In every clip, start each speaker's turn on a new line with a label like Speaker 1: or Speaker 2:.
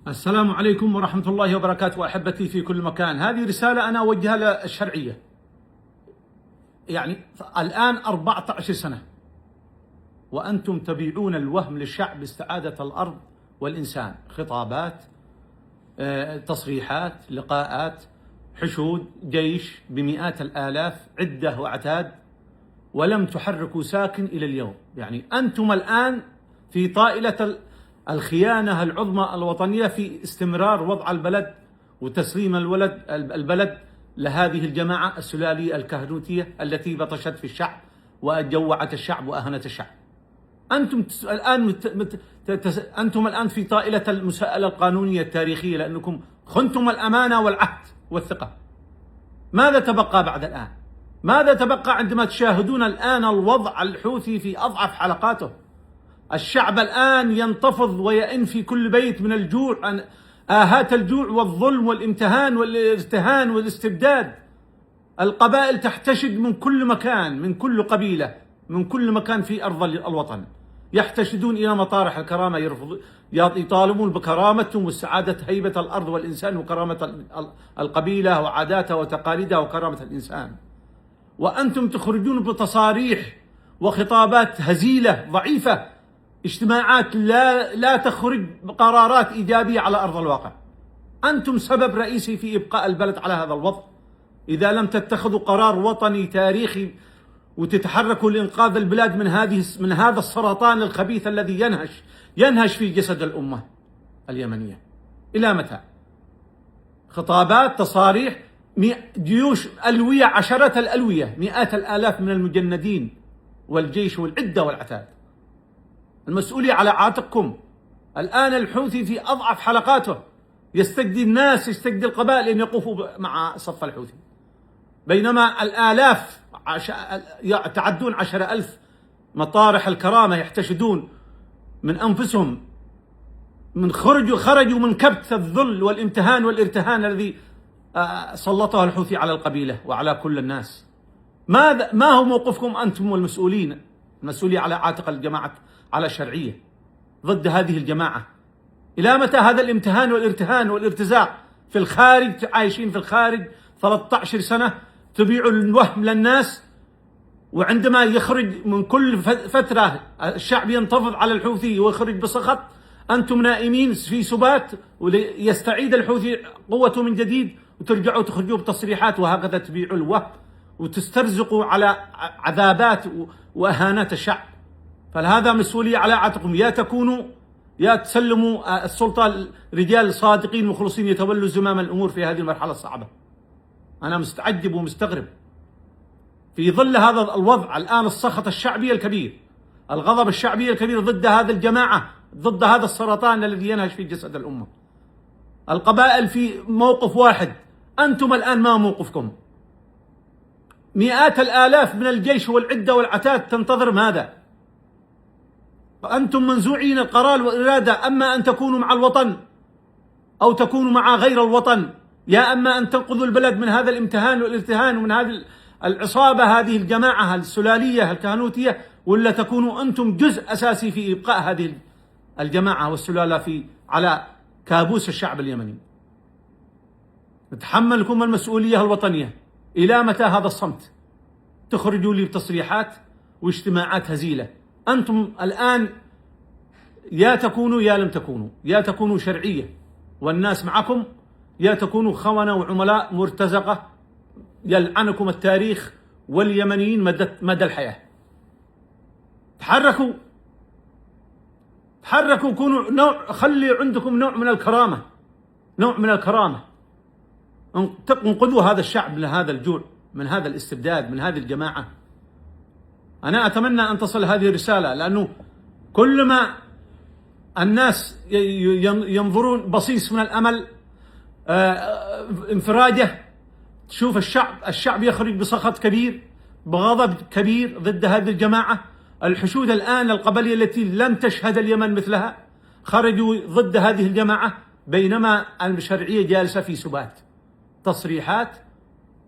Speaker 1: السلام عليكم ورحمة الله وبركاته أحبتي في كل مكان. هذه رسالة أنا أوجهها للشرعية. الآن 14 سنة وأنتم تبيعون الوهم للشعب باستعادة الأرض والإنسان، خطابات، تصريحات، لقاءات، حشود، جيش بمئات الآلاف، عدة وعتاد، ولم تحركوا ساكن إلى اليوم. أنتم الآن في طائلة الخيانة العظمى الوطنية في استمرار وضع البلد وتسليم البلد لهذه الجماعة السلالية الكهنوتية التي بطشت في الشعب وجوعت الشعب وأهنت الشعب. أنتم الآن في طائلة المساءلة القانونية التاريخية لأنكم خنتم الأمانة والعهد والثقة. ماذا تبقى بعد الآن؟ ماذا تبقى عندما تشاهدون الآن الوضع الحوثي في أضعف حلقاته؟ الشعب الآن ينتفض ويئن في كل بيت من الجوع، آهات الجوع والظلم والامتهان والارتهان والاستبداد. القبائل تحتشد من كل مكان، من كل قبيلة، من كل مكان في أرض الوطن، يحتشدون إلى مطارح الكرامة، يطالبون بكرامتهم والسعادة، هيبة الأرض والإنسان وكرامة القبيلة وعاداتها وتقاليدها وكرامة الإنسان. وأنتم تخرجون بتصاريح وخطابات هزيلة ضعيفة، اجتماعات لا تخرج بقرارات إيجابية على أرض الواقع. أنتم سبب رئيسي في إبقاء البلد على هذا الوضع. إذا لم تتخذوا قرار وطني تاريخي وتتحركوا لإنقاذ البلاد من هذا السرطان الخبيث الذي ينهش في جسد الأمة اليمنية، إلى متى؟ خطابات، تصاريح، جيوش ألوية، عشرات الألوية، مئات الآلاف من المجندين والجيش والعدة والعتاد. المسؤولية على عاتقكم. الآن الحوثي في أضعف حلقاته، يستجدي الناس، يستجدي القبائل أن يقفوا مع صف الحوثي، بينما الآلاف يتعدون 10,000 مطارح الكرامة يحتشدون من أنفسهم، خرجوا من كبت الذل والامتهان والارتهان الذي سلطه الحوثي على القبيلة وعلى كل الناس. ما هو موقفكم أنتم والمسؤولين؟ المسؤولية على عاتق الجماعة، على الشرعية، ضد هذه الجماعة. إلى متى هذا الامتهان والارتهان والارتزاق في الخارج؟ عايشين في الخارج 13 سنة، تبيعوا الوهم للناس، وعندما يخرج من كل فترة الشعب ينتفض على الحوثي ويخرج بسخط، أنتم نائمين في سبات وليستعيد الحوثي قوته من جديد وترجعوا تخرجوا بتصريحات، وهكذا تبيعوا الوهم وتسترزقوا على عذابات وأهانات الشعب. فهذا مسؤولية على عاتقكم. يا تسلموا السلطة رجال صادقين مخلصين يتولوا زمام الأمور في هذه المرحلة الصعبة. أنا مستعجب ومستغرب في ظل هذا الوضع الآن، السخط الشعبي الكبير، الغضب الشعبي الكبير ضد هذه الجماعة، ضد هذا السرطان الذي ينهش في جسد الأمة. القبائل في موقف واحد. أنتم الآن ما موقفكم؟ مئات الآلاف من الجيش والعدة والعتاد تنتظر ماذا؟ أنتم منزوعين القرار والإرادة، أما أن تكونوا مع الوطن أو تكونوا مع غير الوطن، يا أما أن تنقذوا البلد من هذا الامتهان والارتهان ومن هذه العصابة، هذه الجماعة السلالية الكهنوتية، ولا تكونوا أنتم جزء أساسي في إبقاء هذه الجماعة والسلالة على كابوس الشعب اليمني. نتحملكم المسؤولية الوطنية. إلى متى هذا الصمت؟ تخرجوا لي بتصريحات واجتماعات هزيلة. أنتم الآن يا تكونوا يا لم تكونوا، يا تكونوا شرعية والناس معكم، يا تكونوا خونة وعملاء مرتزقة يلعنكم التاريخ واليمنيين مدى الحياة. تحركوا، كونوا خلي عندكم نوع من الكرامة، انقذوا هذا الشعب من هذا الجوع، من هذا الاستبداد، من هذه الجماعة. أنا أتمنى أن تصل هذه الرسالة، لأنه كلما الناس ينظرون بصيص من الأمل، انفراجة، تشوف الشعب يخرج بسخط كبير، بغضب كبير ضد هذه الجماعة. الحشود الآن القبلية التي لم تشهد اليمن مثلها خرجوا ضد هذه الجماعة، بينما الشرعية جالسة في سبات، تصريحات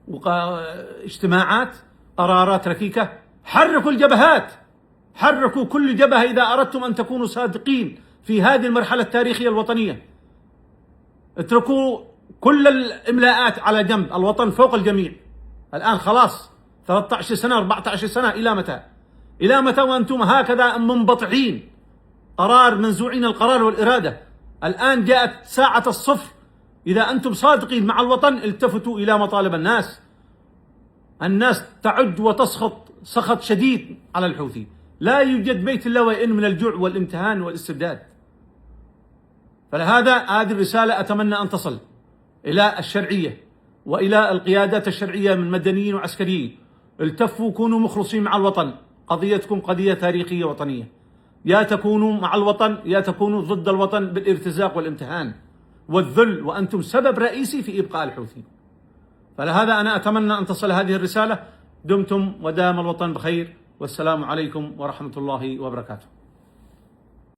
Speaker 1: واجتماعات، قرارات ركيكة. حركوا الجبهات، حركوا كل جبهة إذا أردتم أن تكونوا صادقين في هذه المرحلة التاريخية الوطنية. اتركوا كل الإملاءات على جنب، الوطن فوق الجميع. الآن خلاص 13 سنة 14 سنة، إلى متى؟ إلى متى وأنتم هكذا منبطحين؟ قرار منزوعين القرار والإرادة. الآن جاءت ساعة الصفر. إذا أنتم صادقين مع الوطن التفتوا إلى مطالب الناس. الناس تعد وتسخط سخط شديد على الحوثي. لا يوجد بيت إلا ويئن من الجوع والامتهان والاستبداد. فلهذا هذه الرسالة أتمنى أن تصل إلى الشرعية وإلى القيادات الشرعية من مدنيين وعسكريين. التفوا، كونوا مخلصين مع الوطن. قضيتكم قضية تاريخية وطنية. يا تكونوا مع الوطن يا تكونوا ضد الوطن بالارتزاق والامتهان والذل، وأنتم سبب رئيسي في إبقاء الحوثي. فلهذا أنا أتمنى أن تصل هذه الرسالة. دمتم ودام الوطن بخير، والسلام عليكم ورحمة الله وبركاته.